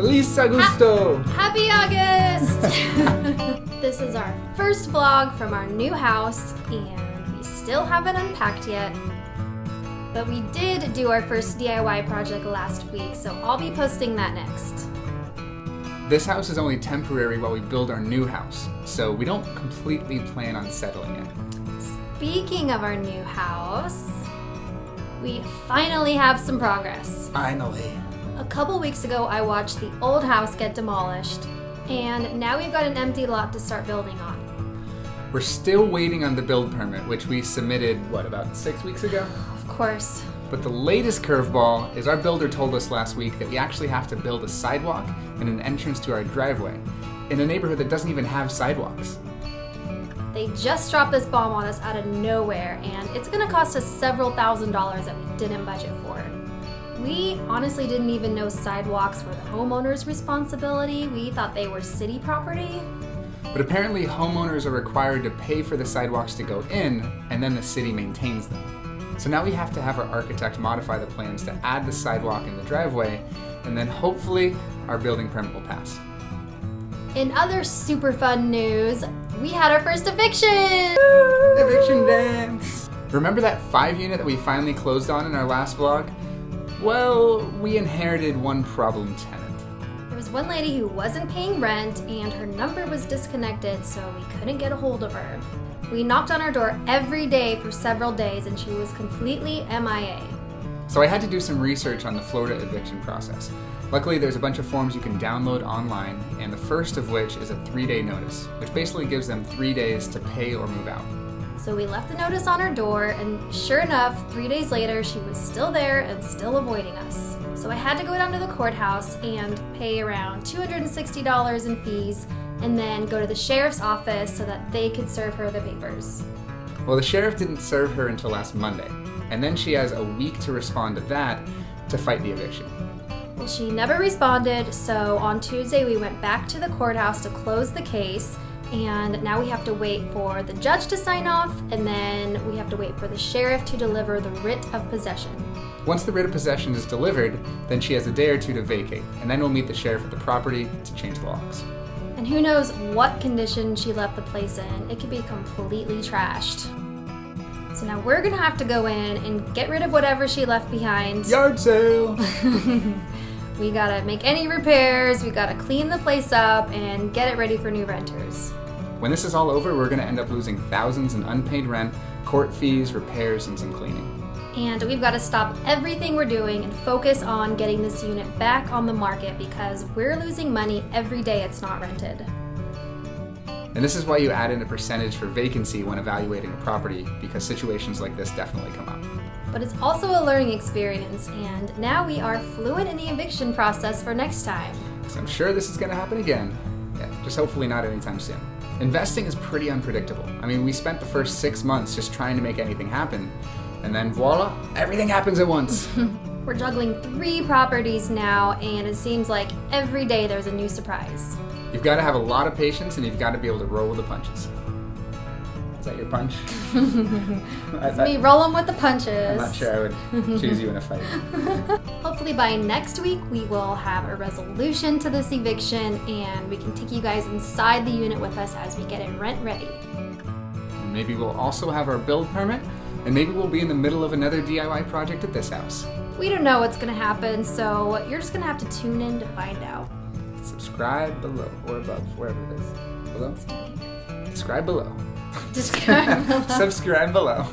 Feliz Agosto! Happy August! This is our first vlog from our new house, and we still haven't unpacked yet. But we did do our first DIY project last week, so I'll be posting that next. This house is only temporary while we build our new house, so we don't completely plan on settling it. Speaking of our new house, we finally have some progress. Finally. A couple weeks ago, I watched the old house get demolished, and now we've got an empty lot to start building on. We're still waiting on the build permit, which we submitted, about 6 weeks ago? Of course. But the latest curveball is our builder told us last week that we actually have to build a sidewalk and an entrance to our driveway in a neighborhood that doesn't even have sidewalks. They just dropped this bomb on us out of nowhere, and it's gonna cost us several $1,000s that we didn't budget for. We honestly didn't even know sidewalks were the homeowner's responsibility. We thought they were city property. But apparently homeowners are required to pay for the sidewalks to go in, and then the city maintains them. So now we have to have our architect modify the plans to add the sidewalk in the driveway, and then hopefully our building permit will pass. In other super fun news, we had our first eviction! Eviction dance! Remember that 5-unit that we finally closed on in our last vlog? Well, we inherited one problem tenant. There was one lady who wasn't paying rent and her number was disconnected, so we couldn't get a hold of her. We knocked on her door every day for several days and she was completely MIA. So I had to do some research on the Florida eviction process. Luckily, there's a bunch of forms you can download online, and the first of which is a 3-day notice, which basically gives them 3 days to pay or move out. So we left the notice on her door, and sure enough, 3 days later, she was still there and still avoiding us. So I had to go down to the courthouse and pay around $260 in fees, and then go to the sheriff's office so that they could serve her the papers. Well, the sheriff didn't serve her until last Monday, and then she has a week to respond to that to fight the eviction. Well, she never responded, so on Tuesday we went back to the courthouse to close the case, and now we have to wait for the judge to sign off, and then we have to wait for the sheriff to deliver the writ of possession. Once the writ of possession is delivered, then she has a day or two to vacate, and then we'll meet the sheriff at the property to change the locks. And who knows what condition she left the place in. It could be completely trashed. So now we're gonna have to go in and get rid of whatever she left behind. Yard sale! We gotta make any repairs, we gotta clean the place up, and get it ready for new renters. When this is all over, we're gonna end up losing thousands in unpaid rent, court fees, repairs, and some cleaning. And we've got to stop everything we're doing and focus on getting this unit back on the market because we're losing money every day it's not rented. And this is why you add in a percentage for vacancy when evaluating a property, because situations like this definitely come up. But it's also a learning experience, and now we are fluent in the eviction process for next time. So I'm sure this is gonna happen again. Yeah, just hopefully not anytime soon. Investing is pretty unpredictable. I mean, we spent the first 6 months just trying to make anything happen, and then voila, everything happens at once. We're juggling 3 properties now, and it seems like every day there's a new surprise. You've got to have a lot of patience, and you've got to be able to roll with the punches. Is that your punch? It's me rolling with the punches. I'm not sure I would choose you in a fight. Hopefully by next week we will have a resolution to this eviction, and we can take you guys inside the unit with us as we get it rent ready. And maybe we'll also have our build permit, and maybe we'll be in the middle of another DIY project at this house. We don't know what's gonna happen, so you're just gonna have to tune in to find out. Subscribe below or above, wherever it is. Below? Subscribe below. Subscribe below. Subscribe below.